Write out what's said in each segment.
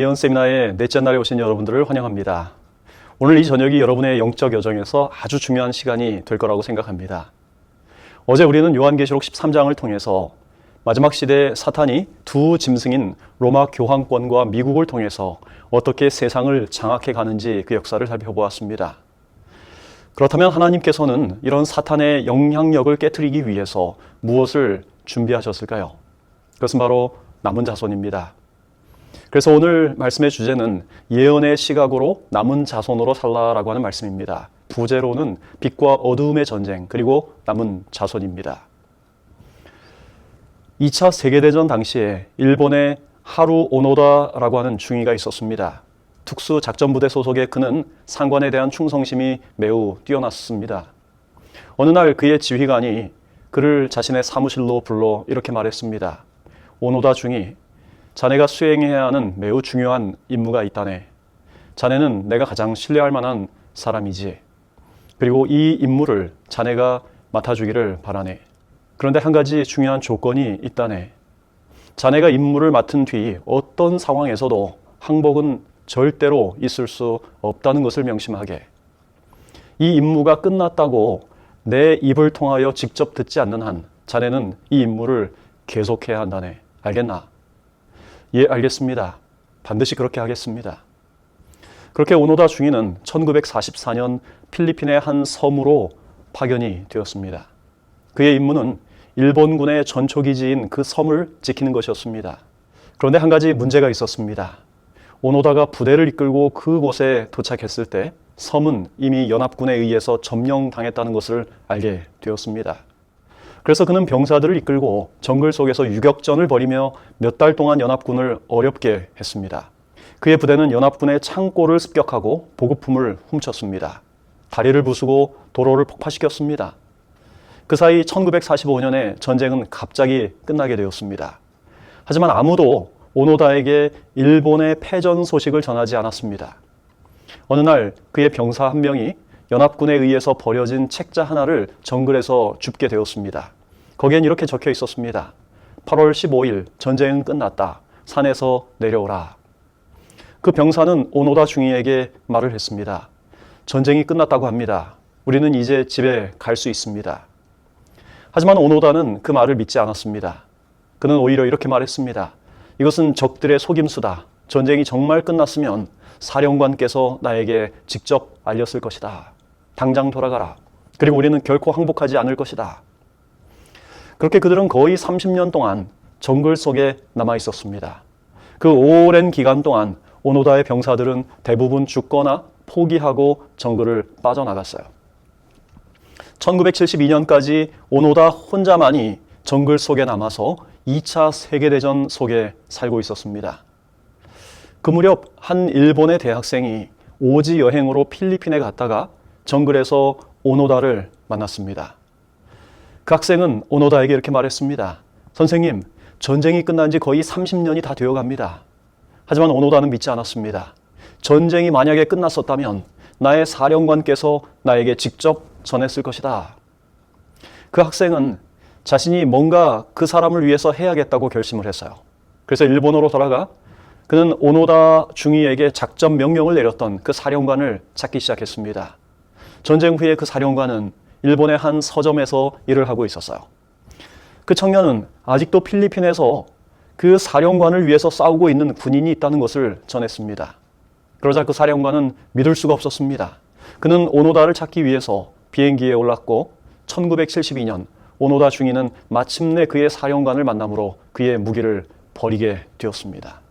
예언 세미나의 넷째 날에 오신 여러분들을 환영합니다. 오늘 이 저녁이 여러분의 영적 여정에서 아주 중요한 시간이 될 거라고 생각합니다. 어제 우리는 요한계시록 13장을 통해서 마지막 시대에 사탄이 두 짐승인 로마 교황권과 미국을 통해서 어떻게 세상을 장악해 가는지 그 역사를 살펴보았습니다. 그렇다면 하나님께서는 이런 사탄의 영향력을 깨트리기 위해서 무엇을 준비하셨을까요? 그것은 바로 남은 자손입니다. 그래서 오늘 말씀의 주제는 예언의 시각으로 남은 자손으로 살라라고 하는 말씀입니다. 부제로는 빛과 어두움의 전쟁, 그리고 남은 자손입니다. 2차 세계대전 당시에 일본의 하루 오노다라고 하는 중위가 있었습니다. 특수작전부대 소속의 그는 상관에 대한 충성심이 매우 뛰어났습니다. 어느 날 그의 지휘관이 그를 자신의 사무실로 불러 이렇게 말했습니다. 오노다 중위, 자네가 수행해야 하는 매우 중요한 임무가 있다네. 자네는 내가 가장 신뢰할 만한 사람이지. 그리고 이 임무를 자네가 맡아주기를 바라네. 그런데 한 가지 중요한 조건이 있다네. 자네가 임무를 맡은 뒤 어떤 상황에서도 항복은 절대로 있을 수 없다는 것을 명심하게. 이 임무가 끝났다고 내 입을 통하여 직접 듣지 않는 한 자네는 이 임무를 계속해야 한다네. 알겠나? 예, 알겠습니다. 반드시 그렇게 하겠습니다. 그렇게 오노다 중위는 1944년 필리핀의 한 섬으로 파견이 되었습니다. 그의 임무는 일본군의 전초기지인 그 섬을 지키는 것이었습니다. 그런데 한 가지 문제가 있었습니다. 오노다가 부대를 이끌고 그곳에 도착했을 때 섬은 이미 연합군에 의해서 점령당했다는 것을 알게 되었습니다. 그래서 그는 병사들을 이끌고 정글 속에서 유격전을 벌이며 몇 달 동안 연합군을 어렵게 했습니다. 그의 부대는 연합군의 창고를 습격하고 보급품을 훔쳤습니다. 다리를 부수고 도로를 폭파시켰습니다. 그 사이 1945년에 전쟁은 갑자기 끝나게 되었습니다. 하지만 아무도 오노다에게 일본의 패전 소식을 전하지 않았습니다. 어느 날 그의 병사 한 명이 연합군에 의해서 버려진 책자 하나를 정글에서 줍게 되었습니다. 거기엔 이렇게 적혀 있었습니다. 8월 15일 전쟁은 끝났다. 산에서 내려오라. 그 병사는 오노다 중위에게 말을 했습니다. 전쟁이 끝났다고 합니다. 우리는 이제 집에 갈 수 있습니다. 하지만 오노다는 그 말을 믿지 않았습니다. 그는 오히려 이렇게 말했습니다. 이것은 적들의 속임수다. 전쟁이 정말 끝났으면 사령관께서 나에게 직접 알렸을 것이다. 당장 돌아가라. 그리고 우리는 결코 항복하지 않을 것이다. 그렇게 그들은 거의 30년 동안 정글 속에 남아 있었습니다. 그 오랜 기간 동안 오노다의 병사들은 대부분 죽거나 포기하고 정글을 빠져나갔어요. 1972년까지 오노다 혼자만이 정글 속에 남아서 2차 세계대전 속에 살고 있었습니다. 그 무렵 한 일본의 대학생이 오지 여행으로 필리핀에 갔다가 정글에서 오노다를 만났습니다. 그 학생은 오노다에게 이렇게 말했습니다. 선생님, 전쟁이 끝난 지 거의 30년이 다 되어갑니다. 하지만 오노다는 믿지 않았습니다. 전쟁이 만약에 끝났었다면 나의 사령관께서 나에게 직접 전했을 것이다. 그 학생은 자신이 뭔가 그 사람을 위해서 해야겠다고 결심을 했어요. 그래서 일본으로 돌아가 그는 오노다 중위에게 작전 명령을 내렸던 그 사령관을 찾기 시작했습니다. 전쟁 후에 그 사령관은 일본의 한 서점에서 일을 하고 있었어요. 그 청년은 아직도 필리핀에서 그 사령관을 위해서 싸우고 있는 군인이 있다는 것을 전했습니다. 그러자 그 사령관은 믿을 수가 없었습니다. 그는 오노다를 찾기 위해서 비행기에 올랐고 1972년 오노다 중위는 마침내 그의 사령관을 만남으로 그의 무기를 버리게 되었습니다.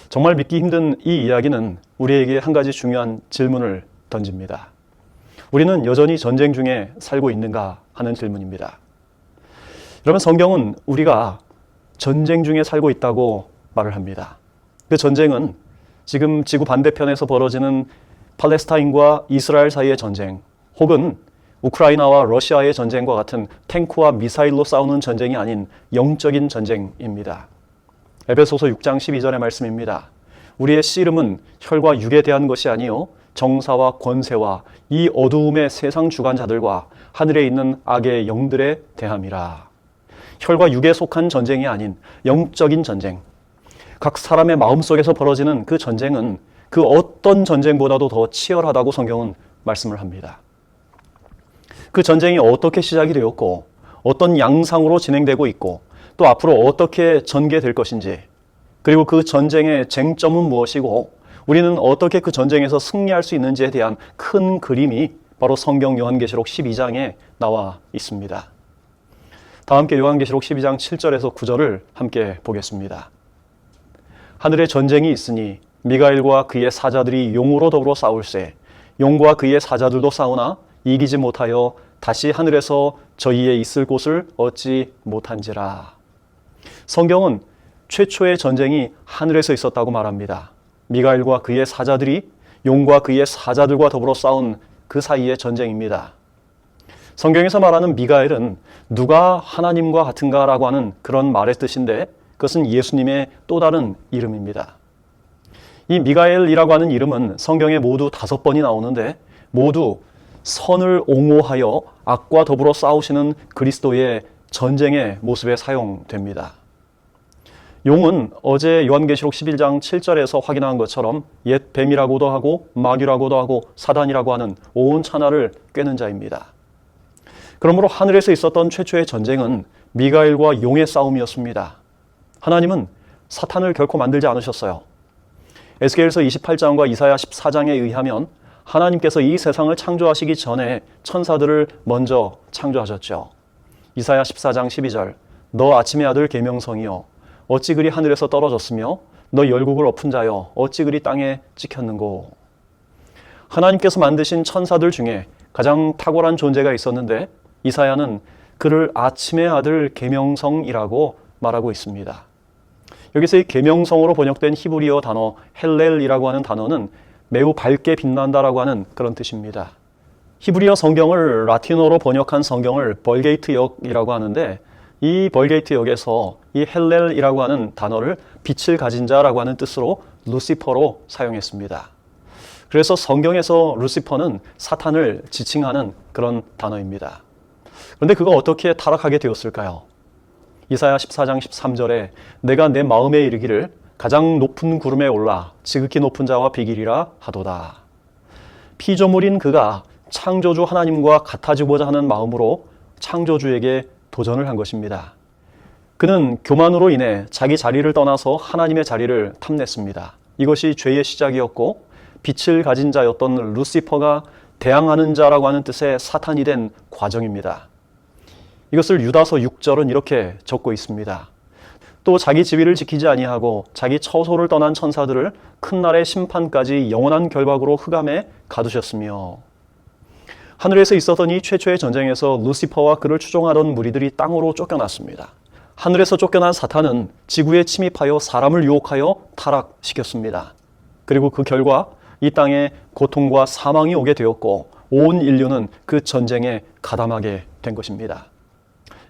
정말 믿기 힘든 이 이야기는 우리에게 한 가지 중요한 질문을 던집니다. 우리는 여전히 전쟁 중에 살고 있는가 하는 질문입니다. 여러분, 성경은 우리가 전쟁 중에 살고 있다고 말을 합니다. 그 전쟁은 지금 지구 반대편에서 벌어지는 팔레스타인과 이스라엘 사이의 전쟁, 혹은 우크라이나와 러시아의 전쟁과 같은 탱크와 미사일로 싸우는 전쟁이 아닌 영적인 전쟁입니다. 에베소서 6장 12절의 말씀입니다. 우리의 씨름은 혈과 육에 대한 것이 아니요 정사와 권세와 이 어두움의 세상 주관자들과 하늘에 있는 악의 영들에 대함이라. 혈과 육에 속한 전쟁이 아닌 영적인 전쟁. 각 사람의 마음속에서 벌어지는 그 전쟁은 그 어떤 전쟁보다도 더 치열하다고 성경은 말씀을 합니다. 그 전쟁이 어떻게 시작이 되었고 어떤 양상으로 진행되고 있고 또 앞으로 어떻게 전개될 것인지, 그리고 그 전쟁의 쟁점은 무엇이고 우리는 어떻게 그 전쟁에서 승리할 수 있는지에 대한 큰 그림이 바로 성경 요한계시록 12장에 나와 있습니다. 다 함께 요한계시록 12장 7절에서 9절을 함께 보겠습니다. 하늘에 전쟁이 있으니 미가엘과 그의 사자들이 용으로 더불어 싸울세. 용과 그의 사자들도 싸우나 이기지 못하여 다시 하늘에서 저희의 있을 곳을 얻지 못한지라. 성경은 최초의 전쟁이 하늘에서 있었다고 말합니다. 미가엘과 그의 사자들이 용과 그의 사자들과 더불어 싸운 그 사이의 전쟁입니다. 성경에서 말하는 미가엘은 누가 하나님과 같은가라고 하는 그런 말의 뜻인데, 그것은 예수님의 또 다른 이름입니다. 이 미가엘이라고 하는 이름은 성경에 모두 5번이 나오는데 모두 선을 옹호하여 악과 더불어 싸우시는 그리스도의 전쟁의 모습에 사용됩니다. 용은 어제 요한계시록 11장 7절에서 확인한 것처럼 옛 뱀이라고도 하고 마귀라고도 하고 사단이라고 하는 온 천하를 꿰는 자입니다. 그러므로 하늘에서 있었던 최초의 전쟁은 미가엘과 용의 싸움이었습니다. 하나님은 사탄을 결코 만들지 않으셨어요. 에스겔서 28장과 이사야 14장에 의하면 하나님께서 이 세상을 창조하시기 전에 천사들을 먼저 창조하셨죠. 이사야 14장 12절, 너 아침의 아들 계명성이여 어찌 그리 하늘에서 떨어졌으며 너 열국을 엎은 자여 어찌 그리 땅에 찍혔는고. 하나님께서 만드신 천사들 중에 가장 탁월한 존재가 있었는데 이사야는 그를 아침의 아들 계명성이라고 말하고 있습니다. 여기서 이 계명성으로 번역된 히브리어 단어 헬렐이라고 하는 단어는 매우 밝게 빛난다라고 하는 그런 뜻입니다. 히브리어 성경을 라틴어로 번역한 성경을 벌게이트 역이라고 하는데, 이 벌게이트 역에서 이 헬렐이라고 하는 단어를 빛을 가진 자라고 하는 뜻으로 루시퍼로 사용했습니다. 그래서 성경에서 루시퍼는 사탄을 지칭하는 그런 단어입니다. 그런데 그가 어떻게 타락하게 되었을까요? 이사야 14장 13절에 내가 내 마음에 이르기를 가장 높은 구름에 올라 지극히 높은 자와 비기리라 하도다. 피조물인 그가 창조주 하나님과 같아지고자 하는 마음으로 창조주에게 도전을 한 것입니다. 그는 교만으로 인해 자기 자리를 떠나서 하나님의 자리를 탐냈습니다. 이것이 죄의 시작이었고 빛을 가진 자였던 루시퍼가 대항하는 자라고 하는 뜻의 사탄이 된 과정입니다. 이것을 유다서 6절은 이렇게 적고 있습니다. 또 자기 지위를 지키지 아니하고 자기 처소를 떠난 천사들을 큰 날의 심판까지 영원한 결박으로 흑암에 가두셨으며. 하늘에서 있었던 이 최초의 전쟁에서 루시퍼와 그를 추종하던 무리들이 땅으로 쫓겨났습니다. 하늘에서 쫓겨난 사탄은 지구에 침입하여 사람을 유혹하여 타락시켰습니다. 그리고 그 결과 이 땅에 고통과 사망이 오게 되었고 온 인류는 그 전쟁에 가담하게 된 것입니다.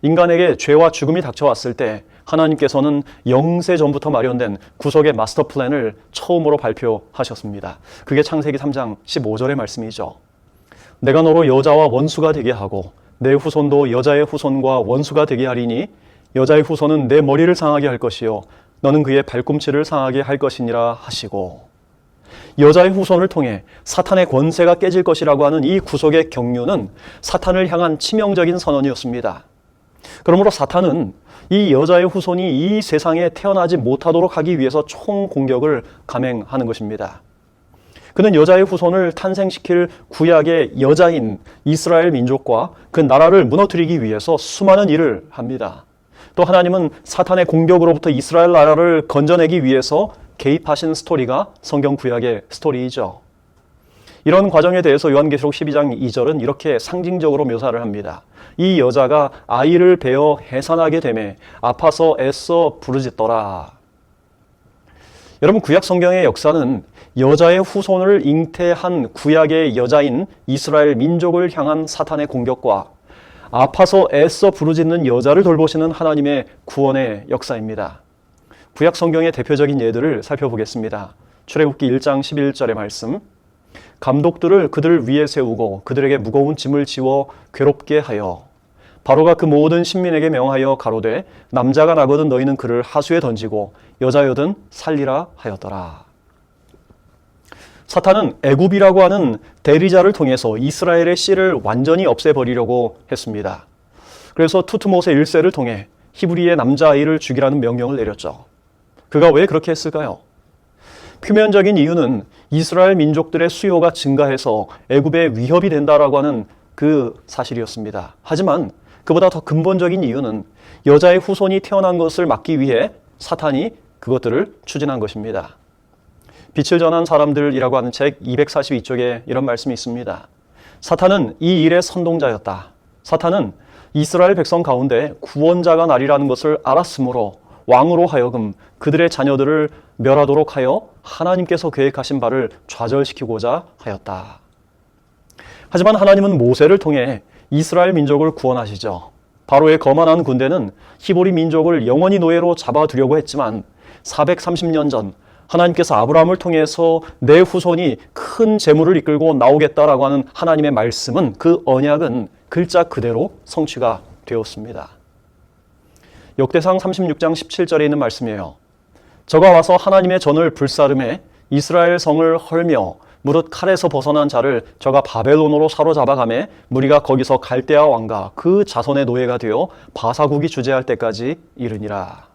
인간에게 죄와 죽음이 닥쳐왔을 때 하나님께서는 영세 전부터 마련된 구속의 마스터 플랜을 처음으로 발표하셨습니다. 그게 창세기 3장 15절의 말씀이죠. 내가 너로 여자와 원수가 되게 하고 내 후손도 여자의 후손과 원수가 되게 하리니 여자의 후손은 내 머리를 상하게 할 것이요 너는 그의 발꿈치를 상하게 할 것이니라 하시고, 여자의 후손을 통해 사탄의 권세가 깨질 것이라고 하는 이 구속의 경륜은 사탄을 향한 치명적인 선언이었습니다. 그러므로 사탄은 이 여자의 후손이 이 세상에 태어나지 못하도록 하기 위해서 총공격을 감행하는 것입니다. 그는 여자의 후손을 탄생시킬 구약의 여자인 이스라엘 민족과 그 나라를 무너뜨리기 위해서 수많은 일을 합니다. 또 하나님은 사탄의 공격으로부터 이스라엘 나라를 건져내기 위해서 개입하신 스토리가 성경 구약의 스토리이죠. 이런 과정에 대해서 요한계시록 12장 2절은 이렇게 상징적으로 묘사를 합니다. 이 여자가 아이를 베어 해산하게 되매 아파서 애써 부르짖더라. 여러분, 구약 성경의 역사는 여자의 후손을 잉태한 구약의 여자인 이스라엘 민족을 향한 사탄의 공격과 아파서 애써 부르짖는 여자를 돌보시는 하나님의 구원의 역사입니다. 구약 성경의 대표적인 예들을 살펴보겠습니다. 출애굽기 1장 11절의 말씀. 감독들을 그들 위에 세우고 그들에게 무거운 짐을 지워 괴롭게 하여 바로가 그 모든 신민에게 명하여 가로되 남자가 나거든 너희는 그를 하수에 던지고 여자여든 살리라 하였더라. 사탄은 애굽이라고 하는 대리자를 통해서 이스라엘의 씨를 완전히 없애버리려고 했습니다. 그래서 투트모세 1세를 통해 히브리의 남자아이를 죽이라는 명령을 내렸죠. 그가 왜 그렇게 했을까요? 표면적인 이유는 이스라엘 민족들의 수요가 증가해서 애굽에 위협이 된다라고 하는 그 사실이었습니다. 하지만 그보다 더 근본적인 이유는 여자의 후손이 태어난 것을 막기 위해 사탄이 그것들을 추진한 것입니다. 빛을 전한 사람들이라고 하는 책 242쪽에 이런 말씀이 있습니다. 사탄은 이 일의 선동자였다. 사탄은 이스라엘 백성 가운데 구원자가 나리라는 것을 알았으므로 왕으로 하여금 그들의 자녀들을 멸하도록 하여 하나님께서 계획하신 바를 좌절시키고자 하였다. 하지만 하나님은 모세를 통해 이스라엘 민족을 구원하시죠. 바로의 거만한 군대는 히브리 민족을 영원히 노예로 잡아두려고 했지만 430년 전 하나님께서 아브라함을 통해서 내 후손이 큰 재물을 이끌고 나오겠다라고 하는 하나님의 말씀은, 그 언약은 글자 그대로 성취가 되었습니다. 역대상 36장 17절에 있는 말씀이에요. 저가 와서 하나님의 전을 불사름해 이스라엘 성을 헐며 무릇 칼에서 벗어난 자를 저가 바벨론으로 사로잡아가매 무리가 거기서 갈대아 왕과 그 자손의 노예가 되어 바사국이 주재할 때까지 이르니라.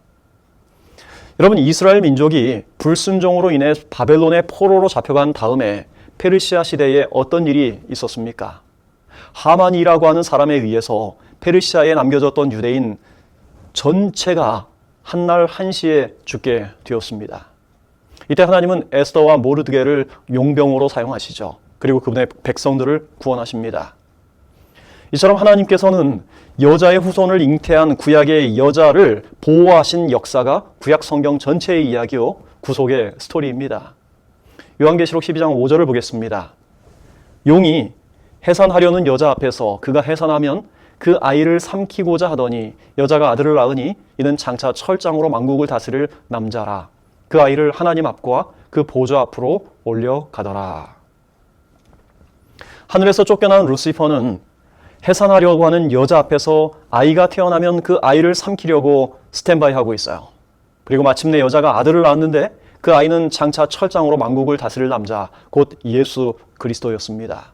여러분, 이스라엘 민족이 불순종으로 인해 바벨론의 포로로 잡혀간 다음에 페르시아 시대에 어떤 일이 있었습니까? 하만이라고 하는 사람에 의해서 페르시아에 남겨졌던 유대인 전체가 한날 한시에 죽게 되었습니다. 이때 하나님은 에스더와 모르드게를 용병으로 사용하시죠. 그리고 그분의 백성들을 구원하십니다. 이처럼 하나님께서는 여자의 후손을 잉태한 구약의 여자를 보호하신 역사가 구약 성경 전체의 이야기요, 구속의 스토리입니다. 요한계시록 12장 5절을 보겠습니다. 용이 해산하려는 여자 앞에서 그가 해산하면 그 아이를 삼키고자 하더니 여자가 아들을 낳으니 이는 장차 철장으로 만국을 다스릴 남자라. 그 아이를 하나님 앞과 그 보좌 앞으로 올려가더라. 하늘에서 쫓겨난 루시퍼는 해산하려고 하는 여자 앞에서 아이가 태어나면 그 아이를 삼키려고 스탠바이 하고 있어요. 그리고 마침내 여자가 아들을 낳았는데 그 아이는 장차 철장으로 만국을 다스릴 남자, 곧 예수 그리스도였습니다.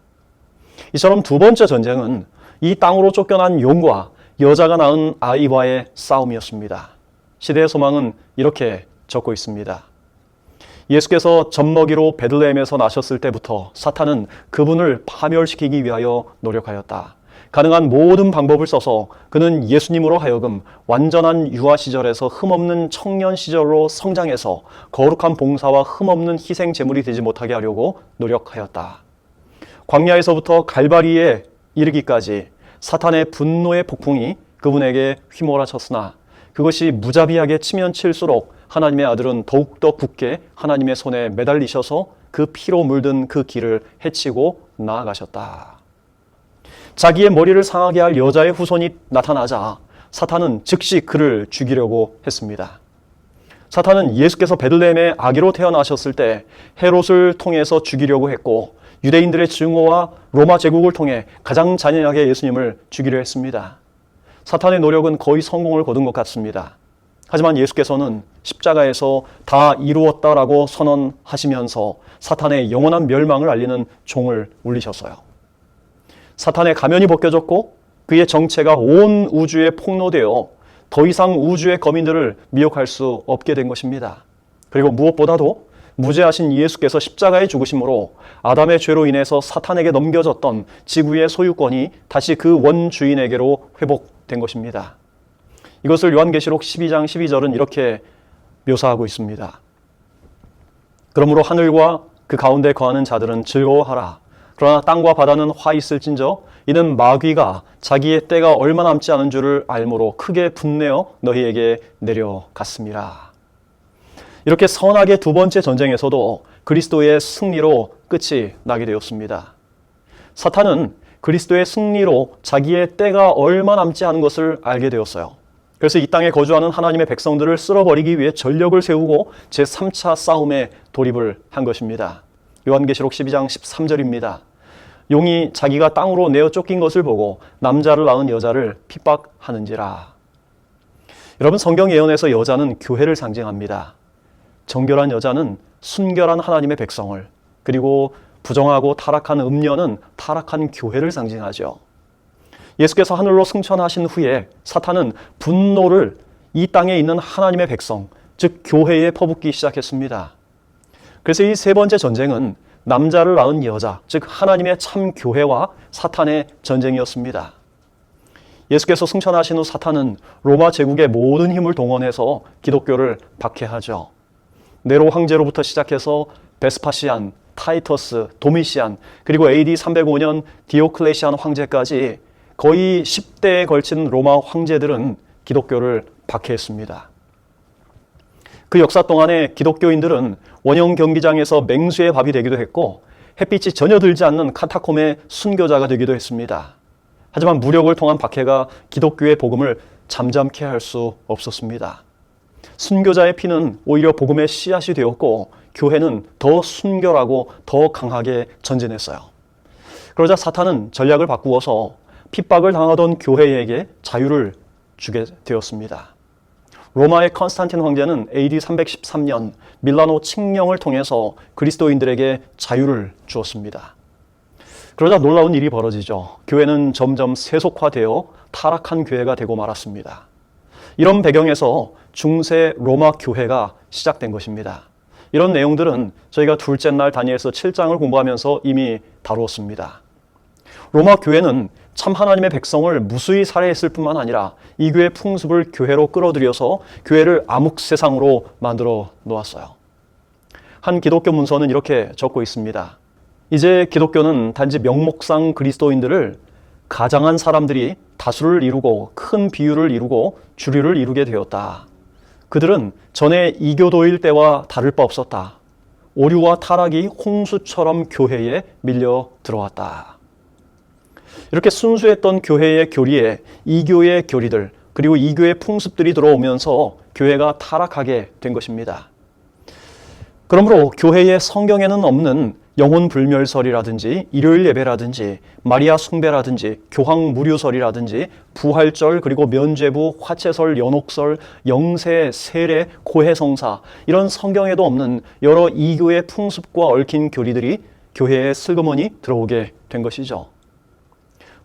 이처럼 두 번째 전쟁은 이 땅으로 쫓겨난 용과 여자가 낳은 아이와의 싸움이었습니다. 시대의 소망은 이렇게 적고 있습니다. 예수께서 젖먹이로 베들레헴에서 나셨을 때부터 사탄은 그분을 파멸시키기 위하여 노력하였다. 가능한 모든 방법을 써서 그는 예수님으로 하여금 완전한 유아 시절에서 흠없는 청년 시절로 성장해서 거룩한 봉사와 흠없는 희생 제물이 되지 못하게 하려고 노력하였다. 광야에서부터 갈바리에 이르기까지 사탄의 분노의 폭풍이 그분에게 휘몰아쳤으나 그것이 무자비하게 치면 칠수록 하나님의 아들은 더욱더 굳게 하나님의 손에 매달리셔서 그 피로 물든 그 길을 헤치고 나아가셨다. 자기의 머리를 상하게 할 여자의 후손이 나타나자 사탄은 즉시 그를 죽이려고 했습니다. 사탄은 예수께서 베들레헴의 아기로 태어나셨을 때 헤롯을 통해서 죽이려고 했고 유대인들의 증오와 로마 제국을 통해 가장 잔인하게 예수님을 죽이려 했습니다. 사탄의 노력은 거의 성공을 거둔 것 같습니다. 하지만 예수께서는 십자가에서 다 이루었다라고 선언하시면서 사탄의 영원한 멸망을 알리는 종을 울리셨어요. 사탄의 가면이 벗겨졌고 그의 정체가 온 우주에 폭로되어 더 이상 우주의 거민들을 미혹할 수 없게 된 것입니다. 그리고 무엇보다도 무죄하신 예수께서 십자가에 죽으심으로 아담의 죄로 인해서 사탄에게 넘겨졌던 지구의 소유권이 다시 그 원주인에게로 회복된 것입니다. 이것을 요한계시록 12장 12절은 이렇게 묘사하고 있습니다. 그러므로 하늘과 그 가운데 거하는 자들은 즐거워하라. 그러나 땅과 바다는 화 있을진저 이는 마귀가 자기의 때가 얼마 남지 않은 줄을 알므로 크게 분내어 너희에게 내려갔음이라. 이렇게 선악의 두 번째 전쟁에서도 그리스도의 승리로 끝이 나게 되었습니다. 사탄은 그리스도의 승리로 자기의 때가 얼마 남지 않은 것을 알게 되었어요. 그래서 이 땅에 거주하는 하나님의 백성들을 쓸어버리기 위해 전력을 세우고 제3차 싸움에 돌입을 한 것입니다. 요한계시록 12장 13절입니다. 용이 자기가 땅으로 내어 쫓긴 것을 보고 남자를 낳은 여자를 핍박하는지라. 여러분, 성경 예언에서 여자는 교회를 상징합니다. 정결한 여자는 순결한 하나님의 백성을, 그리고 부정하고 타락한 음녀는 타락한 교회를 상징하죠. 예수께서 하늘로 승천하신 후에 사탄은 분노를 이 땅에 있는 하나님의 백성, 즉 교회에 퍼붓기 시작했습니다. 그래서 이 세 번째 전쟁은 남자를 낳은 여자, 즉 하나님의 참 교회와 사탄의 전쟁이었습니다. 예수께서 승천하신 후 사탄은 로마 제국의 모든 힘을 동원해서 기독교를 박해하죠. 네로 황제로부터 시작해서 베스파시안, 타이터스, 도미시안, 그리고 AD 305년 디오클레시안 황제까지 거의 10대에 걸친 로마 황제들은 기독교를 박해했습니다. 그 역사 동안에 기독교인들은 원형 경기장에서 맹수의 밥이 되기도 했고 햇빛이 전혀 들지 않는 카타콤의 순교자가 되기도 했습니다. 하지만 무력을 통한 박해가 기독교의 복음을 잠잠케 할 수 없었습니다. 순교자의 피는 오히려 복음의 씨앗이 되었고 교회는 더 순결하고 더 강하게 전진했어요. 그러자 사탄은 전략을 바꾸어서 핍박을 당하던 교회에게 자유를 주게 되었습니다. 로마의 컨스탄틴 황제는 AD 313년 밀라노 칙령을 통해서 그리스도인들에게 자유를 주었습니다. 그러자 놀라운 일이 벌어지죠. 교회는 점점 세속화되어 타락한 교회가 되고 말았습니다. 이런 배경에서 중세 로마 교회가 시작된 것입니다. 이런 내용들은 저희가 둘째 날 다니엘서 7장을 공부하면서 이미 다루었습니다. 로마 교회는 참 하나님의 백성을 무수히 살해했을 뿐만 아니라 이 교회의 풍습을 교회로 끌어들여서 교회를 암흑세상으로 만들어 놓았어요. 한 기독교 문서는 이렇게 적고 있습니다. 이제 기독교는 단지 명목상 그리스도인들을 가장한 사람들이 다수를 이루고 큰 비율을 이루고 주류를 이루게 되었다. 그들은 전에 이교도일 때와 다를 바 없었다. 오류와 타락이 홍수처럼 교회에 밀려 들어왔다. 이렇게 순수했던 교회의 교리에 이교의 교리들, 그리고 이교의 풍습들이 들어오면서 교회가 타락하게 된 것입니다. 그러므로 교회의 성경에는 없는 영혼 불멸설이라든지 일요일 예배라든지 마리아 숭배라든지 교황 무료설이라든지 부활절, 그리고 면죄부, 화채설, 연옥설, 영세, 세례, 고해성사, 이런 성경에도 없는 여러 이교의 풍습과 얽힌 교리들이 교회에 슬그머니 들어오게 된 것이죠.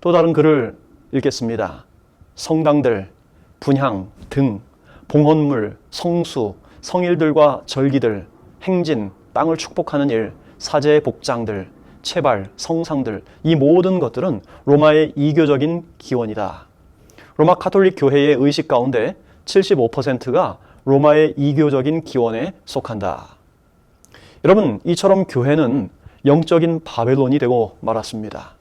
또 다른 글을 읽겠습니다. 성당들, 분향, 등, 봉헌물, 성수, 성일들과 절기들, 행진, 땅을 축복하는 일, 사제의 복장들, 체발, 성상들, 이 모든 것들은 로마의 이교적인 기원이다. 로마 카톨릭 교회의 의식 가운데 75%가 로마의 이교적인 기원에 속한다. 여러분, 이처럼 교회는 영적인 바벨론이 되고 말았습니다.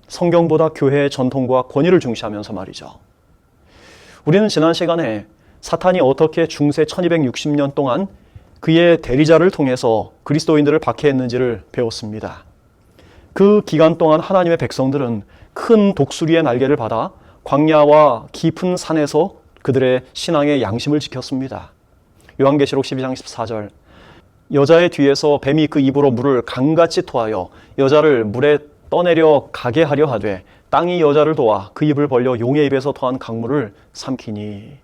성경보다 교회의 전통과 권위를 중시하면서 말이죠. 우리는 지난 시간에 사탄이 어떻게 중세 1260년 동안 그의 대리자를 통해서 그리스도인들을 박해했는지를 배웠습니다. 그 기간 동안 하나님의 백성들은 큰 독수리의 날개를 받아 광야와 깊은 산에서 그들의 신앙의 양심을 지켰습니다. 요한계시록 12장 14절, 여자의 뒤에서 뱀이 그 입으로 물을 강같이 토하여 여자를 물에 떠내려 가게 하려 하되 땅이 여자를 도와 그 입을 벌려 용의 입에서 토한 강물을 삼키니.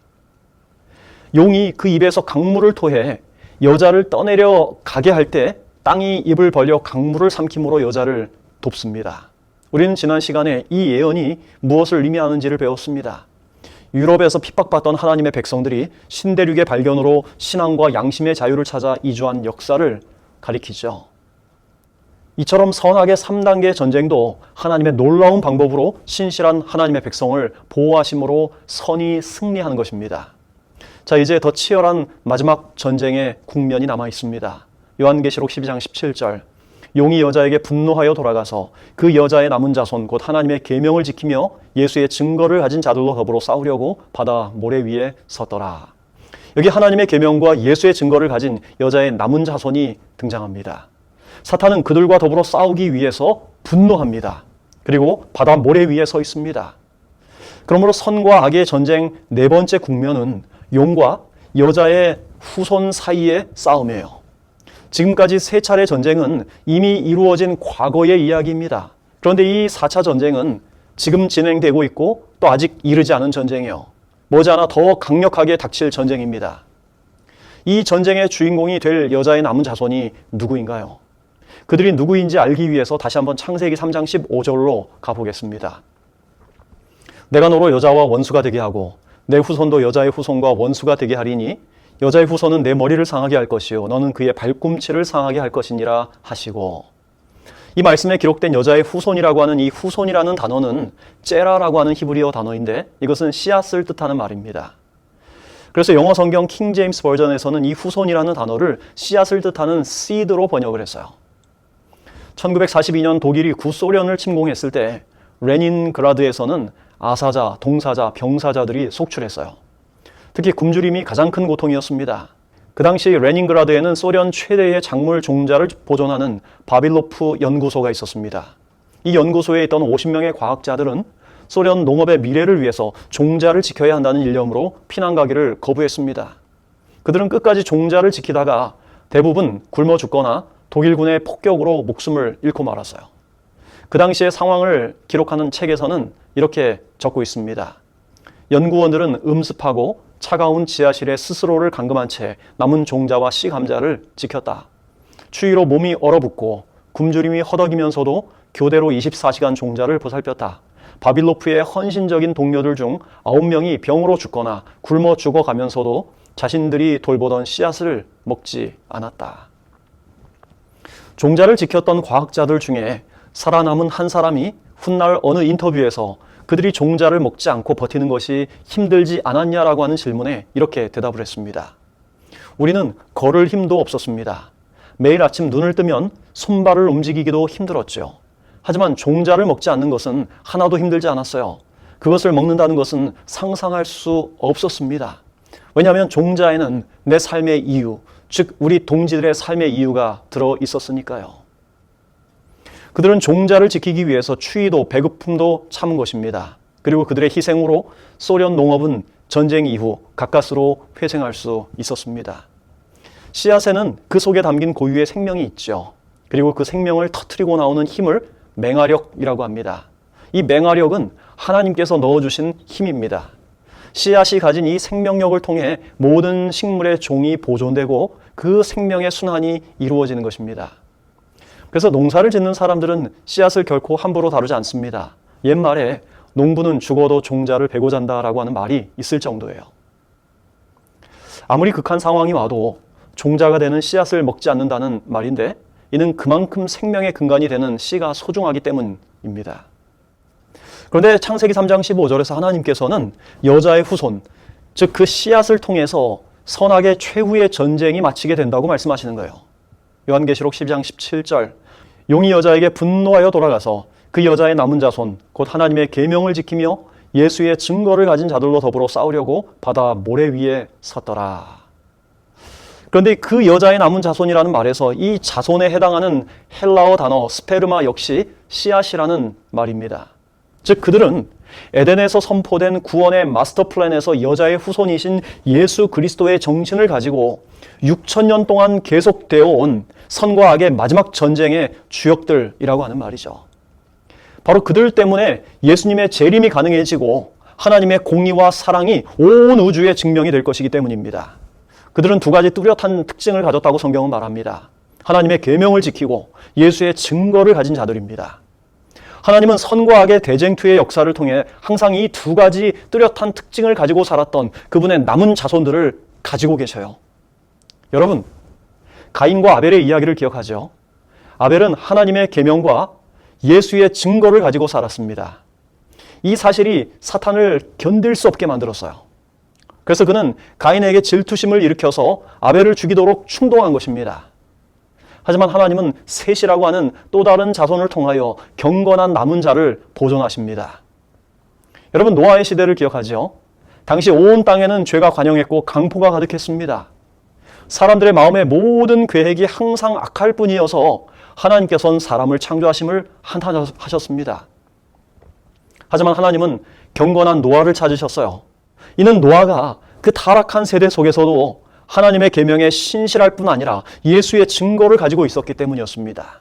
용이 그 입에서 강물을 토해 여자를 떠내려 가게 할 때 땅이 입을 벌려 강물을 삼킴으로 여자를 돕습니다. 우리는 지난 시간에 이 예언이 무엇을 의미하는지를 배웠습니다. 유럽에서 핍박받던 하나님의 백성들이 신대륙의 발견으로 신앙과 양심의 자유를 찾아 이주한 역사를 가리키죠. 이처럼 선악의 3단계 전쟁도 하나님의 놀라운 방법으로 신실한 하나님의 백성을 보호하심으로 선이 승리하는 것입니다. 자, 이제 더 치열한 마지막 전쟁의 국면이 남아 있습니다. 요한계시록 12장 17절, 용이 여자에게 분노하여 돌아가서 그 여자의 남은 자손 곧 하나님의 계명을 지키며 예수의 증거를 가진 자들로 더불어 싸우려고 바다 모래 위에 섰더라. 여기 하나님의 계명과 예수의 증거를 가진 여자의 남은 자손이 등장합니다. 사탄은 그들과 더불어 싸우기 위해서 분노합니다. 그리고 바다 모래 위에 서 있습니다. 그러므로 선과 악의 전쟁 네 번째 국면은 용과 여자의 후손 사이의 싸움이에요. 지금까지 세 차례 전쟁은 이미 이루어진 과거의 이야기입니다. 그런데 이 4차 전쟁은 지금 진행되고 있고 또 아직 이르지 않은 전쟁이요. 머지않아 더 강력하게 닥칠 전쟁입니다. 이 전쟁의 주인공이 될 여자의 남은 자손이 누구인가요? 그들이 누구인지 알기 위해서 다시 한번 창세기 3장 15절로 가보겠습니다. 내가 너로 여자와 원수가 되게 하고 내 후손도 여자의 후손과 원수가 되게 하리니 여자의 후손은 내 머리를 상하게 할 것이요 너는 그의 발꿈치를 상하게 할 것이니라 하시고, 이 말씀에 기록된 여자의 후손이라고 하는 이 후손이라는 단어는 째라라고 하는 히브리어 단어인데 이것은 씨앗을 뜻하는 말입니다. 그래서 영어 성경 킹 제임스 버전에서는 이 후손이라는 단어를 씨앗을 뜻하는 seed로 번역을 했어요. 1942년 독일이 구소련을 침공했을 때 레닌그라드에서는 아사자, 동사자, 병사자들이 속출했어요. 특히 굶주림이 가장 큰 고통이었습니다. 그 당시 레닌그라드에는 소련 최대의 작물 종자를 보존하는 바빌로프 연구소가 있었습니다. 이 연구소에 있던 50명의 과학자들은 소련 농업의 미래를 위해서 종자를 지켜야 한다는 일념으로 피난 가기를 거부했습니다. 그들은 끝까지 종자를 지키다가 대부분 굶어 죽거나 독일군의 폭격으로 목숨을 잃고 말았어요. 그 당시의 상황을 기록하는 책에서는 이렇게 적고 있습니다. 연구원들은 음습하고 차가운 지하실에 스스로를 감금한 채 남은 종자와 씨 감자를 지켰다. 추위로 몸이 얼어붙고 굶주림이 허덕이면서도 교대로 24시간 종자를 보살폈다. 바빌로프의 헌신적인 동료들 중 9명이 병으로 죽거나 굶어 죽어가면서도 자신들이 돌보던 씨앗을 먹지 않았다. 종자를 지켰던 과학자들 중에 살아남은 한 사람이 훗날 어느 인터뷰에서 그들이 종자를 먹지 않고 버티는 것이 힘들지 않았냐라고 하는 질문에 이렇게 대답을 했습니다. 우리는 걸을 힘도 없었습니다. 매일 아침 눈을 뜨면 손발을 움직이기도 힘들었죠. 하지만 종자를 먹지 않는 것은 하나도 힘들지 않았어요. 그것을 먹는다는 것은 상상할 수 없었습니다. 왜냐하면 종자에는 내 삶의 이유, 즉 우리 동지들의 삶의 이유가 들어 있었으니까요. 그들은 종자를 지키기 위해서 추위도 배고픔도 참은 것입니다. 그리고 그들의 희생으로 소련 농업은 전쟁 이후 가까스로 회생할 수 있었습니다. 씨앗에는 그 속에 담긴 고유의 생명이 있죠. 그리고 그 생명을 터뜨리고 나오는 힘을 맹아력이라고 합니다. 이 맹아력은 하나님께서 넣어주신 힘입니다. 씨앗이 가진 이 생명력을 통해 모든 식물의 종이 보존되고 그 생명의 순환이 이루어지는 것입니다. 그래서 농사를 짓는 사람들은 씨앗을 결코 함부로 다루지 않습니다. 옛말에 농부는 죽어도 종자를 베고 잔다라고 하는 말이 있을 정도예요. 아무리 극한 상황이 와도 종자가 되는 씨앗을 먹지 않는다는 말인데 이는 그만큼 생명의 근간이 되는 씨가 소중하기 때문입니다. 그런데 창세기 3장 15절에서 하나님께서는 여자의 후손, 즉 그 씨앗을 통해서 선악의 최후의 전쟁이 마치게 된다고 말씀하시는 거예요. 요한계시록 12장 17절, 용이 여자에게 분노하여 돌아가서 그 여자의 남은 자손, 곧 하나님의 계명을 지키며 예수의 증거를 가진 자들로 더불어 싸우려고 바다 모래 위에 섰더라. 그런데 그 여자의 남은 자손이라는 말에서 이 자손에 해당하는 헬라어 단어 스페르마 역시 씨앗이라는 말입니다. 즉 그들은 에덴에서 선포된 구원의 마스터 플랜에서 여자의 후손이신 예수 그리스도의 정신을 가지고 6,000년 동안 계속되어 온 선과 악의 마지막 전쟁의 주역들이라고 하는 말이죠. 바로 그들 때문에 예수님의 재림이 가능해지고 하나님의 공의와 사랑이 온 우주에 증명이 될 것이기 때문입니다. 그들은 두 가지 뚜렷한 특징을 가졌다고 성경은 말합니다. 하나님의 계명을 지키고 예수의 증거를 가진 자들입니다. 하나님은 선과 악의 대쟁투의 역사를 통해 항상 이 두 가지 뚜렷한 특징을 가지고 살았던 그분의 남은 자손들을 가지고 계셔요. 여러분, 가인과 아벨의 이야기를 기억하죠? 아벨은 하나님의 계명과 예수의 증거를 가지고 살았습니다. 이 사실이 사탄을 견딜 수 없게 만들었어요. 그래서 그는 가인에게 질투심을 일으켜서 아벨을 죽이도록 충동한 것입니다. 하지만 하나님은 셋이라고 하는 또 다른 자손을 통하여 경건한 남은 자를 보존하십니다. 여러분, 노아의 시대를 기억하죠? 당시 온 땅에는 죄가 관영했고 강포가 가득했습니다. 사람들의 마음의 모든 계획이 항상 악할 뿐이어서 하나님께서는 사람을 창조하심을 한탄하셨습니다. 하지만 하나님은 경건한 노아를 찾으셨어요. 이는 노아가 그 타락한 세대 속에서도 하나님의 계명에 신실할 뿐 아니라 예수의 증거를 가지고 있었기 때문이었습니다.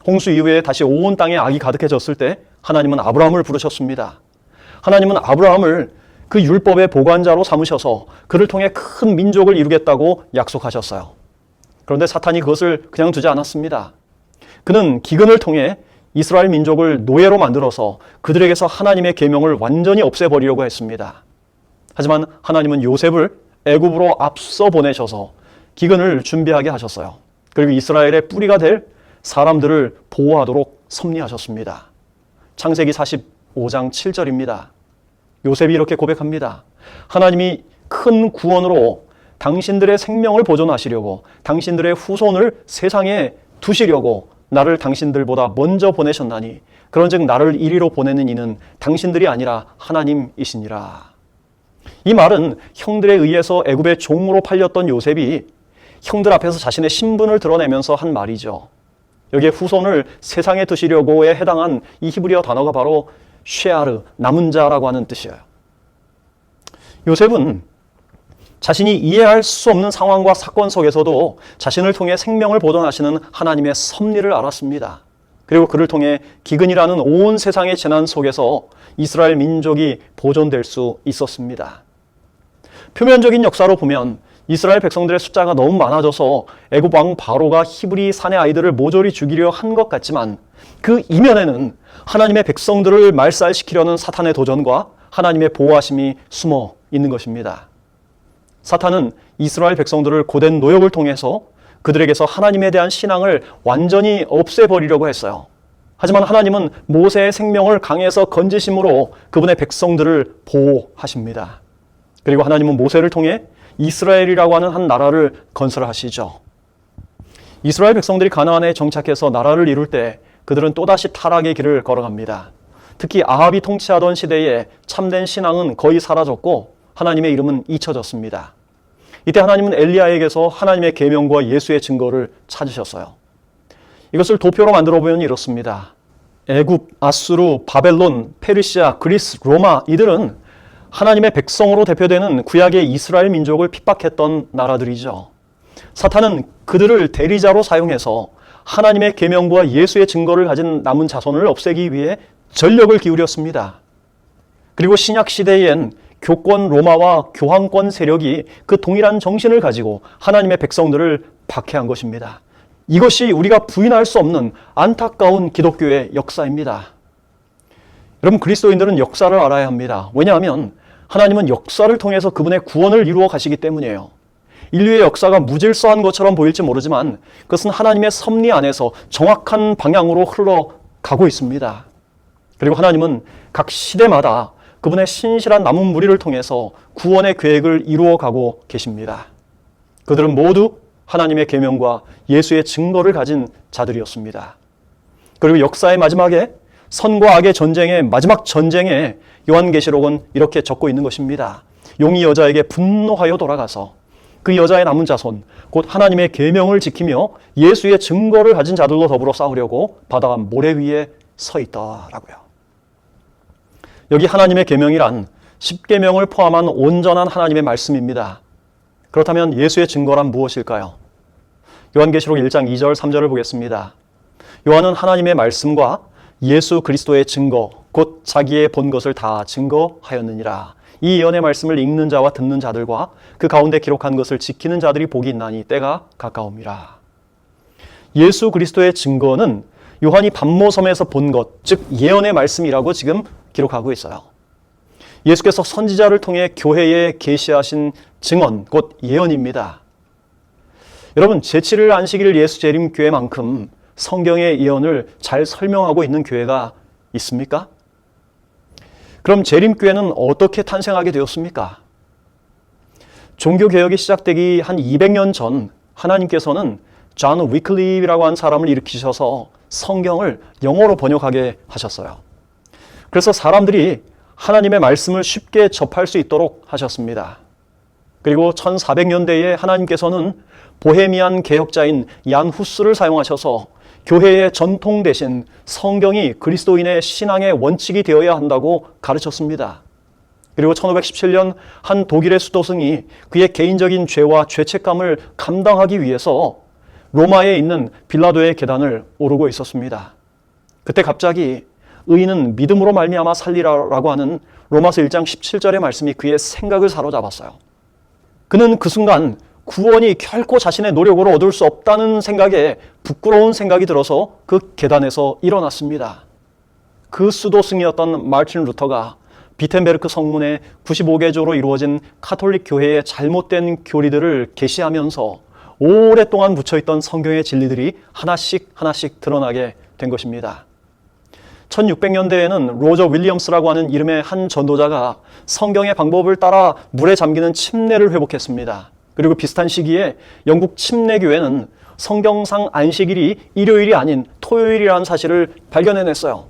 홍수 이후에 다시 온 땅에 악이 가득해졌을 때 하나님은 아브라함을 부르셨습니다. 하나님은 아브라함을 그 율법의 보관자로 삼으셔서 그를 통해 큰 민족을 이루겠다고 약속하셨어요. 그런데 사탄이 그것을 그냥 두지 않았습니다. 그는 기근을 통해 이스라엘 민족을 노예로 만들어서 그들에게서 하나님의 계명을 완전히 없애버리려고 했습니다. 하지만 하나님은 요셉을 애굽으로 앞서 보내셔서 기근을 준비하게 하셨어요. 그리고 이스라엘의 뿌리가 될 사람들을 보호하도록 섭리하셨습니다. 창세기 45장 7절입니다. 요셉이 이렇게 고백합니다. 하나님이 큰 구원으로 당신들의 생명을 보존하시려고 당신들의 후손을 세상에 두시려고 나를 당신들보다 먼저 보내셨나니 그런즉 나를 이리로 보내는 이는 당신들이 아니라 하나님이시니라. 이 말은 형들에 의해서 애굽의 종으로 팔렸던 요셉이 형들 앞에서 자신의 신분을 드러내면서 한 말이죠. 여기에 후손을 세상에 두시려고에 해당한 이 히브리어 단어가 바로 쉐아르, 남은 자라고 하는 뜻이에요. 요셉은 자신이 이해할 수 없는 상황과 사건 속에서도 자신을 통해 생명을 보존하시는 하나님의 섭리를 알았습니다. 그리고 그를 통해 기근이라는 온 세상의 재난 속에서 이스라엘 민족이 보존될 수 있었습니다. 표면적인 역사로 보면 이스라엘 백성들의 숫자가 너무 많아져서 애굽 왕 바로가 히브리 사내 아이들을 모조리 죽이려 한 것 같지만 그 이면에는 하나님의 백성들을 말살시키려는 사탄의 도전과 하나님의 보호하심이 숨어 있는 것입니다. 사탄은 이스라엘 백성들을 고된 노역을 통해서 그들에게서 하나님에 대한 신앙을 완전히 없애버리려고 했어요. 하지만 하나님은 모세의 생명을 강에서 건지심으로 그분의 백성들을 보호하십니다. 그리고 하나님은 모세를 통해 이스라엘이라고 하는 한 나라를 건설하시죠. 이스라엘 백성들이 가나안에 정착해서 나라를 이룰 때 그들은 또다시 타락의 길을 걸어갑니다. 특히 아합이 통치하던 시대에 참된 신앙은 거의 사라졌고 하나님의 이름은 잊혀졌습니다. 이때 하나님은 엘리야에게서 하나님의 계명과 예수의 증거를 찾으셨어요. 이것을 도표로 만들어 보면 이렇습니다. 애굽, 아수르, 바벨론, 페르시아, 그리스, 로마 이들은 하나님의 백성으로 대표되는 구약의 이스라엘 민족을 핍박했던 나라들이죠. 사탄은 그들을 대리자로 사용해서 하나님의 계명과 예수의 증거를 가진 남은 자손을 없애기 위해 전력을 기울였습니다. 그리고 신약 시대엔 교권 로마와 교황권 세력이 그 동일한 정신을 가지고 하나님의 백성들을 박해한 것입니다. 이것이 우리가 부인할 수 없는 안타까운 기독교의 역사입니다. 여러분, 그리스도인들은 역사를 알아야 합니다. 왜냐하면 하나님은 역사를 통해서 그분의 구원을 이루어 가시기 때문이에요. 인류의 역사가 무질서한 것처럼 보일지 모르지만 그것은 하나님의 섭리 안에서 정확한 방향으로 흘러가고 있습니다. 그리고 하나님은 각 시대마다 그분의 신실한 남은 무리를 통해서 구원의 계획을 이루어가고 계십니다. 그들은 모두 하나님의 계명과 예수의 증거를 가진 자들이었습니다. 그리고 역사의 마지막에 선과 악의 전쟁의 마지막 전쟁에 요한계시록은 이렇게 적고 있는 것입니다. 용이 여자에게 분노하여 돌아가서 그 여자의 남은 자손 곧 하나님의 계명을 지키며 예수의 증거를 가진 자들로 더불어 싸우려고 바다가 모래 위에 서 있더라고요. 여기 하나님의 계명이란 10계명을 포함한 온전한 하나님의 말씀입니다. 그렇다면 예수의 증거란 무엇일까요? 요한계시록 1장 2절 3절을 보겠습니다. 요한은 하나님의 말씀과 예수 그리스도의 증거 곧 자기의 본 것을 다 증거하였느니라. 이 예언의 말씀을 읽는 자와 듣는 자들과 그 가운데 기록한 것을 지키는 자들이 복이 있나니 때가 가까움이라. 예수 그리스도의 증거는 요한이 반모섬에서 본 것, 즉 예언의 말씀이라고 지금 기록하고 있어요. 예수께서 선지자를 통해 교회에 계시하신 증언, 곧 예언입니다. 여러분, 제7일 안식일 예수 재림 교회만큼 성경의 예언을 잘 설명하고 있는 교회가 있습니까? 그럼 재림교회는 어떻게 탄생하게 되었습니까? 종교개혁이 시작되기 한 200년 전 하나님께서는 존 위클리라고 하는 사람을 일으키셔서 성경을 영어로 번역하게 하셨어요. 그래서 사람들이 하나님의 말씀을 쉽게 접할 수 있도록 하셨습니다. 그리고 1400년대에 하나님께서는 보헤미안 개혁자인 얀 후스를 사용하셔서 교회의 전통 대신 성경이 그리스도인의 신앙의 원칙이 되어야 한다고 가르쳤습니다. 그리고 1517년 한 독일의 수도승이 그의 개인적인 죄와 죄책감을 감당하기 위해서 로마에 있는 빌라도의 계단을 오르고 있었습니다. 그때 갑자기 의인은 믿음으로 말미암아 살리라라고 하는 로마서 1장 17절의 말씀이 그의 생각을 사로잡았어요. 그는 그 순간 구원이 결코 자신의 노력으로 얻을 수 없다는 생각에 부끄러운 생각이 들어서 그 계단에서 일어났습니다. 그 수도승이었던 마르틴 루터가 비텐베르크 성문의 95개조로 이루어진 카톨릭 교회의 잘못된 교리들을 계시하면서 오랫동안 묻혀있던 성경의 진리들이 하나씩 드러나게 된 것입니다. 1600년대에는 로저 윌리엄스라고 하는 이름의 한 전도자가 성경의 방법을 따라 물에 잠기는 침례를 회복했습니다. 그리고 비슷한 시기에 영국 침례교회는 성경상 안식일이 일요일이 아닌 토요일이라는 사실을 발견해냈어요.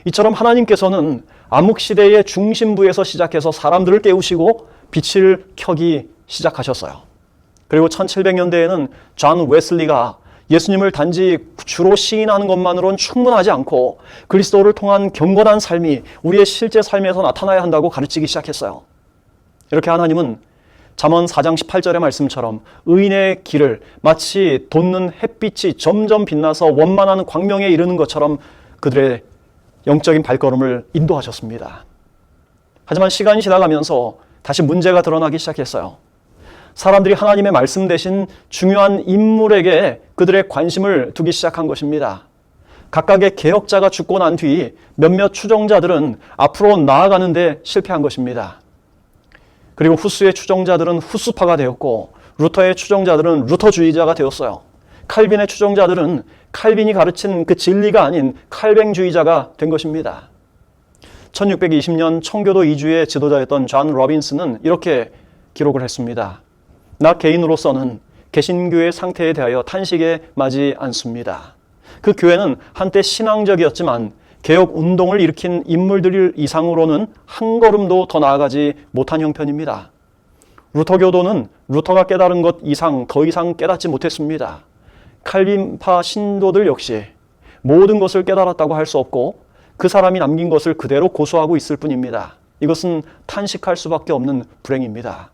이처럼 하나님께서는 암흑시대의 중심부에서 시작해서 사람들을 깨우시고 빛을 켜기 시작하셨어요. 그리고 1700년대에는 존 웨슬리가 예수님을 단지 주로 시인하는 것만으로는 충분하지 않고 그리스도를 통한 경건한 삶이 우리의 실제 삶에서 나타나야 한다고 가르치기 시작했어요. 이렇게 하나님은 잠언 4장 18절의 말씀처럼 의인의 길을 마치 돋는 햇빛이 점점 빛나서 원만한 광명에 이르는 것처럼 그들의 영적인 발걸음을 인도하셨습니다. 하지만 시간이 지나가면서 다시 문제가 드러나기 시작했어요. 사람들이 하나님의 말씀 대신 중요한 인물에게 그들의 관심을 두기 시작한 것입니다. 각각의 개혁자가 죽고 난 뒤 몇몇 추종자들은 앞으로 나아가는 데 실패한 것입니다. 그리고 후스의 추종자들은 후스파가 되었고 루터의 추종자들은 루터주의자가 되었어요. 칼빈의 추종자들은 칼빈이 가르친 그 진리가 아닌 칼뱅주의자가 된 것입니다. 1620년 청교도 이주의 지도자였던 존 로빈스는 이렇게 기록을 했습니다. 나 개인으로서는 개신교의 상태에 대하여 탄식에 마지 않습니다. 그 교회는 한때 신앙적이었지만 개혁 운동을 일으킨 인물들 이상으로는 한 걸음도 더 나아가지 못한 형편입니다. 루터교도는 루터가 깨달은 것 이상 더 이상 깨닫지 못했습니다. 칼빈파 신도들 역시 모든 것을 깨달았다고 할 수 없고 그 사람이 남긴 것을 그대로 고수하고 있을 뿐입니다. 이것은 탄식할 수밖에 없는 불행입니다.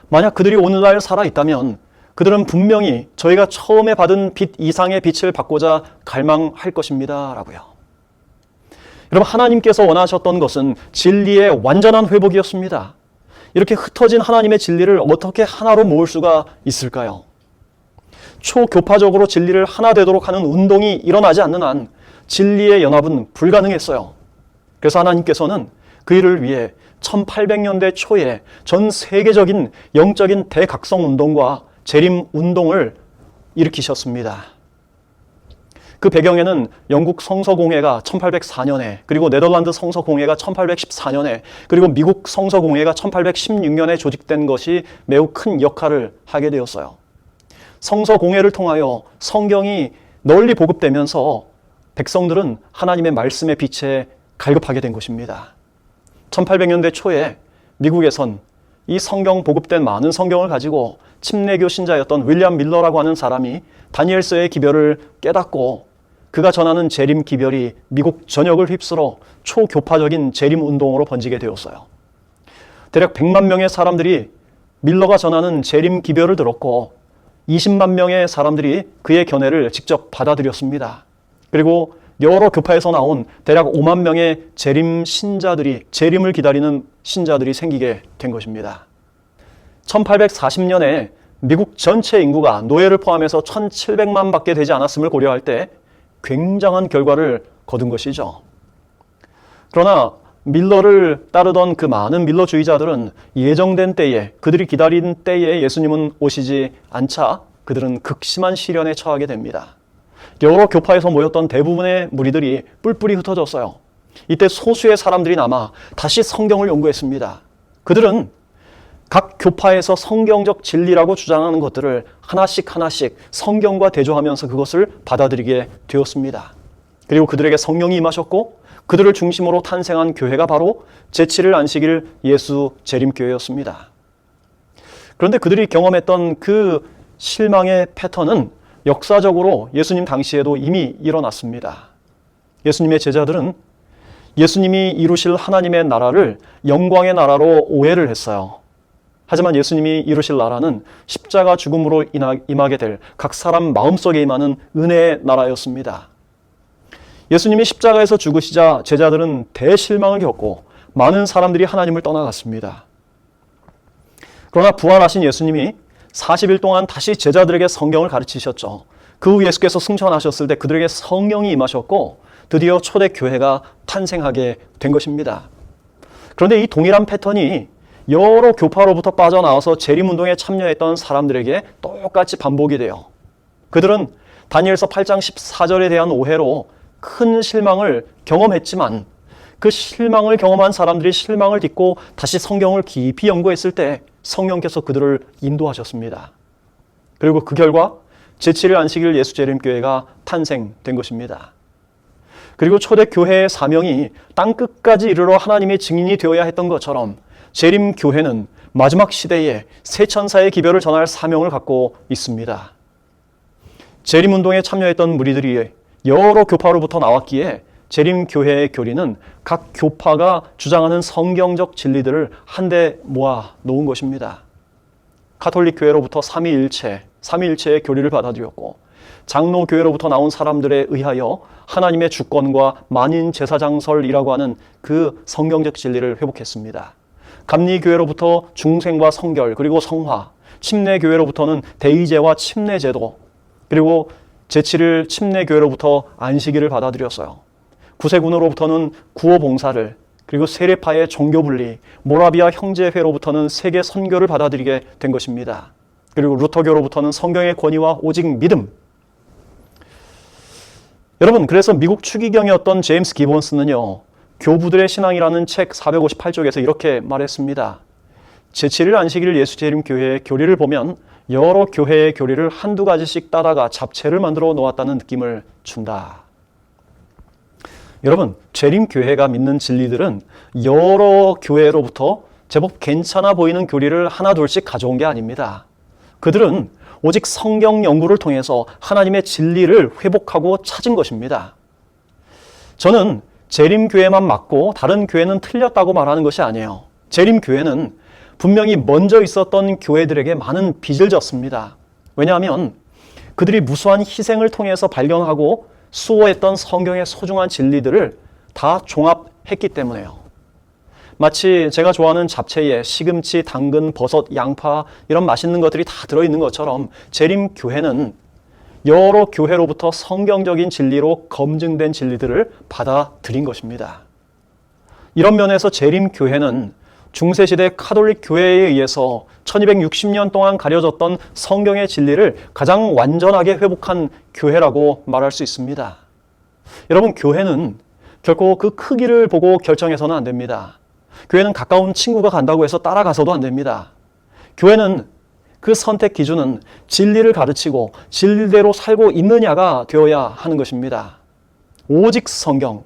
만약 그들이 오늘날 살아있다면 그들은 분명히 저희가 처음에 받은 빛 이상의 빛을 받고자 갈망할 것입니다. 라고요. 여러분, 하나님께서 원하셨던 것은 진리의 완전한 회복이었습니다. 이렇게 흩어진 하나님의 진리를 어떻게 하나로 모을 수가 있을까요? 초교파적으로 진리를 하나 되도록 하는 운동이 일어나지 않는 한 진리의 연합은 불가능했어요. 그래서 하나님께서는 그 일을 위해 1800년대 초에 전 세계적인 영적인 대각성 운동과 재림 운동을 일으키셨습니다. 그 배경에는 영국 성서공회가 1804년에, 그리고 네덜란드 성서공회가 1814년에, 그리고 미국 성서공회가 1816년에 조직된 것이 매우 큰 역할을 하게 되었어요. 성서공회를 통하여 성경이 널리 보급되면서 백성들은 하나님의 말씀의 빛에 갈급하게 된 것입니다. 1800년대 초에 미국에선 이 성경 보급된 많은 성경을 가지고 침례교 신자였던 윌리엄 밀러라고 하는 사람이 다니엘서의 기별을 깨닫고 그가 전하는 재림 기별이 미국 전역을 휩쓸어 초교파적인 재림 운동으로 번지게 되었어요. 대략 100만 명의 사람들이 밀러가 전하는 재림 기별을 들었고 20만 명의 사람들이 그의 견해를 직접 받아들였습니다. 그리고 여러 교파에서 나온 대략 5만 명의 재림 신자들이, 재림을 기다리는 신자들이 생기게 된 것입니다. 1840년에 미국 전체 인구가 노예를 포함해서 1700만 밖에 되지 않았음을 고려할 때 굉장한 결과를 거둔 것이죠. 그러나 밀러를 따르던 그 많은 밀러주의자들은 예정된 때에, 그들이 기다린 때에 예수님은 오시지 않자 그들은 극심한 시련에 처하게 됩니다. 여러 교파에서 모였던 대부분의 무리들이 뿔뿔이 흩어졌어요. 이때 소수의 사람들이 남아 다시 성경을 연구했습니다. 그들은 각 교파에서 성경적 진리라고 주장하는 것들을 하나씩 성경과 대조하면서 그것을 받아들이게 되었습니다. 그리고 그들에게 성령이 임하셨고 그들을 중심으로 탄생한 교회가 바로 제7일 안식일 예수 재림교회였습니다. 그런데 그들이 경험했던 그 실망의 패턴은 역사적으로 예수님 당시에도 이미 일어났습니다. 예수님의 제자들은 예수님이 이루실 하나님의 나라를 영광의 나라로 오해를 했어요. 하지만 예수님이 이루실 나라는 십자가 죽음으로 임하게 될 각 사람 마음속에 임하는 은혜의 나라였습니다. 예수님이 십자가에서 죽으시자 제자들은 대실망을 겪고 많은 사람들이 하나님을 떠나갔습니다. 그러나 부활하신 예수님이 40일 동안 다시 제자들에게 성경을 가르치셨죠. 그 후 예수께서 승천하셨을 때 그들에게 성령이 임하셨고 드디어 초대교회가 탄생하게 된 것입니다. 그런데 이 동일한 패턴이 여러 교파로부터 빠져나와서 재림운동에 참여했던 사람들에게 똑같이 반복이 돼요. 그들은 다니엘서 8장 14절에 대한 오해로 큰 실망을 경험했지만 그 실망을 경험한 사람들이 실망을 딛고 다시 성경을 깊이 연구했을 때 성령께서 그들을 인도하셨습니다. 그리고 그 결과 제7일 안식일 예수재림교회가 탄생된 것입니다. 그리고 초대교회의 사명이 땅끝까지 이르러 하나님의 증인이 되어야 했던 것처럼 재림교회는 마지막 시대에 새 천사의 기별을 전할 사명을 갖고 있습니다. 재림운동에 참여했던 무리들이 여러 교파로부터 나왔기에 재림교회의 교리는 각 교파가 주장하는 성경적 진리들을 한데 모아 놓은 것입니다. 가톨릭 교회로부터 삼위일체의 교리를 받아들였고 장로교회로부터 나온 사람들에 의하여 하나님의 주권과 만인 제사장설이라고 하는 그 성경적 진리를 회복했습니다. 감리교회로부터 중생과 성결 그리고 성화, 침례교회로부터는 대의제와 침례제도, 그리고 제7일 침례교회로부터 안식일을 받아들였어요. 구세군으로부터는 구호봉사를, 그리고 세례파의 종교분리, 모라비아 형제회로부터는 세계 선교를 받아들이게 된 것입니다. 그리고 루터교로부터는 성경의 권위와 오직 믿음. 여러분, 그래서 미국 추기경이었던 제임스 기본스는요, 교부들의 신앙이라는 책 458쪽에서 이렇게 말했습니다. 제7일 안식일 예수재림교회의 교리를 보면 여러 교회의 교리를 한두 가지씩 따다가 잡채를 만들어 놓았다는 느낌을 준다. 여러분, 재림교회가 믿는 진리들은 여러 교회로부터 제법 괜찮아 보이는 교리를 하나 둘씩 가져온 게 아닙니다. 그들은 오직 성경 연구를 통해서 하나님의 진리를 회복하고 찾은 것입니다. 저는 재림교회만 맞고 다른 교회는 틀렸다고 말하는 것이 아니에요. 재림교회는 분명히 먼저 있었던 교회들에게 많은 빚을 졌습니다. 왜냐하면 그들이 무수한 희생을 통해서 발견하고 수호했던 성경의 소중한 진리들을 다 종합했기 때문에요. 마치 제가 좋아하는 잡채에 시금치, 당근, 버섯, 양파 이런 맛있는 것들이 다 들어있는 것처럼 재림교회는 여러 교회로부터 성경적인 진리로 검증된 진리들을 받아들인 것입니다. 이런 면에서 재림교회는 중세시대 카톨릭 교회에 의해서 1260년 동안 가려졌던 성경의 진리를 가장 완전하게 회복한 교회라고 말할 수 있습니다. 여러분, 교회는 결코 그 크기를 보고 결정해서는 안 됩니다. 교회는 가까운 친구가 간다고 해서 따라가서도 안 됩니다. 교회는 그 선택 기준은 진리를 가르치고 진리대로 살고 있느냐가 되어야 하는 것입니다. 오직 성경.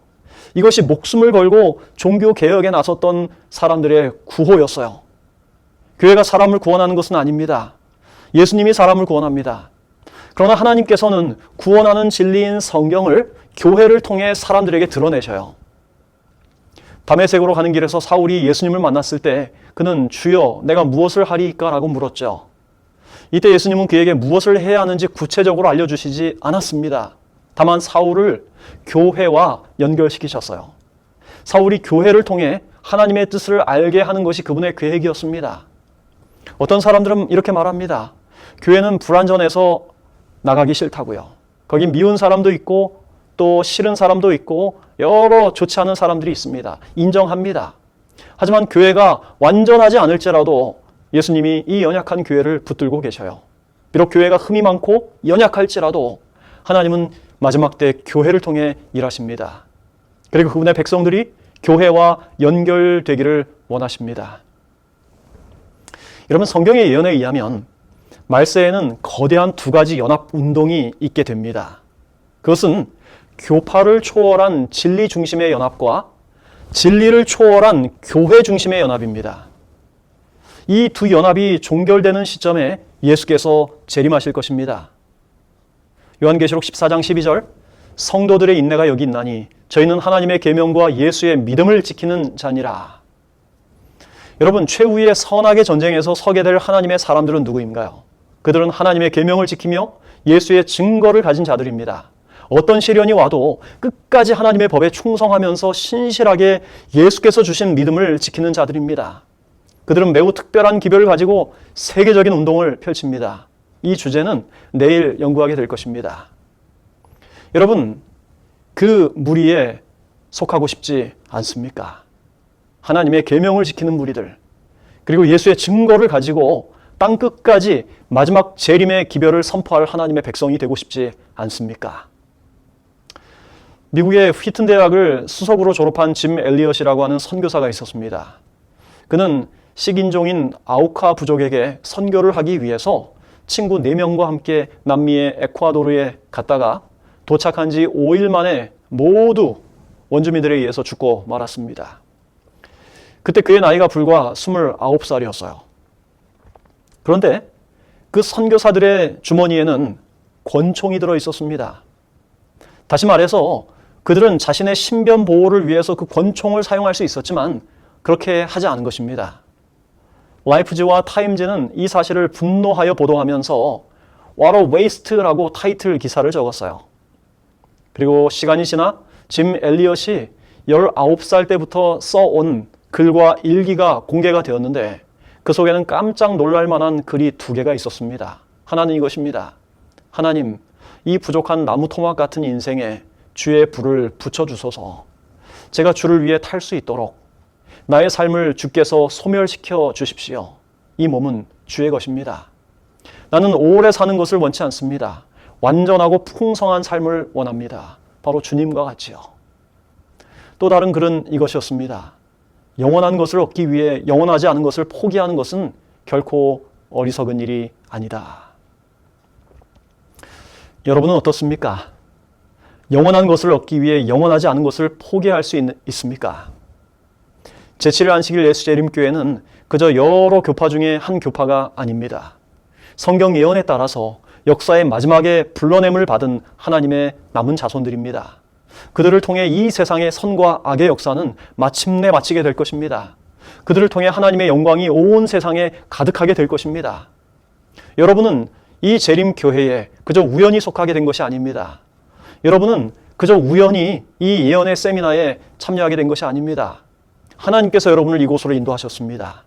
이것이 목숨을 걸고 종교개혁에 나섰던 사람들의 구호였어요. 교회가 사람을 구원하는 것은 아닙니다. 예수님이 사람을 구원합니다. 그러나 하나님께서는 구원하는 진리인 성경을 교회를 통해 사람들에게 드러내셔요. 다메섹으로 가는 길에서 사울이 예수님을 만났을 때 그는 주여 내가 무엇을 하리이까? 라고 물었죠. 이때 예수님은 그에게 무엇을 해야 하는지 구체적으로 알려주시지 않았습니다. 다만 사울을 교회와 연결시키셨어요. 사울이 교회를 통해 하나님의 뜻을 알게 하는 것이 그분의 계획이었습니다. 어떤 사람들은 이렇게 말합니다. 교회는 불완전해서 나가기 싫다고요. 거기 미운 사람도 있고 또 싫은 사람도 있고 여러 좋지 않은 사람들이 있습니다. 인정합니다. 하지만 교회가 완전하지 않을지라도 예수님이 이 연약한 교회를 붙들고 계셔요. 비록 교회가 흠이 많고 연약할지라도 하나님은 마지막 때 교회를 통해 일하십니다. 그리고 그분의 백성들이 교회와 연결되기를 원하십니다. 여러분, 성경의 예언에 의하면 말세에는 거대한 두 가지 연합운동이 있게 됩니다. 그것은 교파를 초월한 진리 중심의 연합과 진리를 초월한 교회 중심의 연합입니다. 이 두 연합이 종결되는 시점에 예수께서 재림하실 것입니다. 요한계시록 14장 12절, 성도들의 인내가 여기 있나니 저희는 하나님의 계명과 예수의 믿음을 지키는 자니라. 여러분, 최후의 선악의 전쟁에서 서게 될 하나님의 사람들은 누구인가요? 그들은 하나님의 계명을 지키며 예수의 증거를 가진 자들입니다. 어떤 시련이 와도 끝까지 하나님의 법에 충성하면서 신실하게 예수께서 주신 믿음을 지키는 자들입니다. 그들은 매우 특별한 기별을 가지고 세계적인 운동을 펼칩니다. 이 주제는 내일 연구하게 될 것입니다. 여러분, 그 무리에 속하고 싶지 않습니까? 하나님의 계명을 지키는 무리들, 그리고 예수의 증거를 가지고 땅 끝까지 마지막 재림의 기별을 선포할 하나님의 백성이 되고 싶지 않습니까? 미국의 휘튼 대학을 수석으로 졸업한 짐 엘리엇이라고 하는 선교사가 있었습니다. 그는 식인종인 아우카 부족에게 선교를 하기 위해서 친구 4명과 함께 남미의 에콰도르에 갔다가 도착한 지 5일 만에 모두 원주민들에 의해서 죽고 말았습니다. 그때 그의 나이가 불과 29살이었어요. 그런데 그 선교사들의 주머니에는 권총이 들어 있었습니다. 다시 말해서 그들은 자신의 신변 보호를 위해서 그 권총을 사용할 수 있었지만 그렇게 하지 않은 것입니다. 라이프지와 타임즈는 이 사실을 분노하여 보도하면서 What a waste라고 타이틀 기사를 적었어요. 그리고 시간이 지나 짐 엘리엇이 19살 때부터 써온 글과 일기가 공개가 되었는데 그 속에는 깜짝 놀랄 만한 글이 2개가 있었습니다. 하나는 이것입니다. 하나님, 이 부족한 나무 토막 같은 인생에 주의 불을 붙여주소서. 제가 주를 위해 탈 수 있도록 나의 삶을 주께서 소멸시켜 주십시오. 이 몸은 주의 것입니다. 나는 오래 사는 것을 원치 않습니다. 완전하고 풍성한 삶을 원합니다. 바로 주님과 같이요. 또 다른 글은 이것이었습니다. 영원한 것을 얻기 위해 영원하지 않은 것을 포기하는 것은 결코 어리석은 일이 아니다. 여러분은 어떻습니까? 영원한 것을 얻기 위해 영원하지 않은 것을 포기할 수 있습니까? 제7일 안식일 예수재림교회는 그저 여러 교파 중에 한 교파가 아닙니다. 성경 예언에 따라서 역사의 마지막에 불러냄을 받은 하나님의 남은 자손들입니다. 그들을 통해 이 세상의 선과 악의 역사는 마침내 마치게 될 것입니다. 그들을 통해 하나님의 영광이 온 세상에 가득하게 될 것입니다. 여러분은 이 재림교회에 그저 우연히 속하게 된 것이 아닙니다. 여러분은 그저 우연히 이 예언의 세미나에 참여하게 된 것이 아닙니다. 하나님께서 여러분을 이곳으로 인도하셨습니다.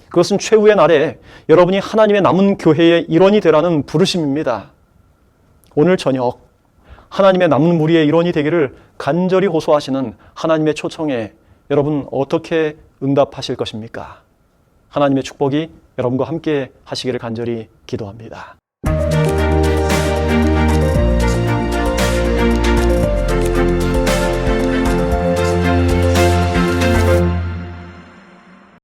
그것은 최후의 날에 여러분이 하나님의 남은 교회의 일원이 되라는 부르심입니다. 오늘 저녁 하나님의 남은 무리의 일원이 되기를 간절히 호소하시는 하나님의 초청에 여러분 어떻게 응답하실 것입니까? 하나님의 축복이 여러분과 함께 하시기를 간절히 기도합니다.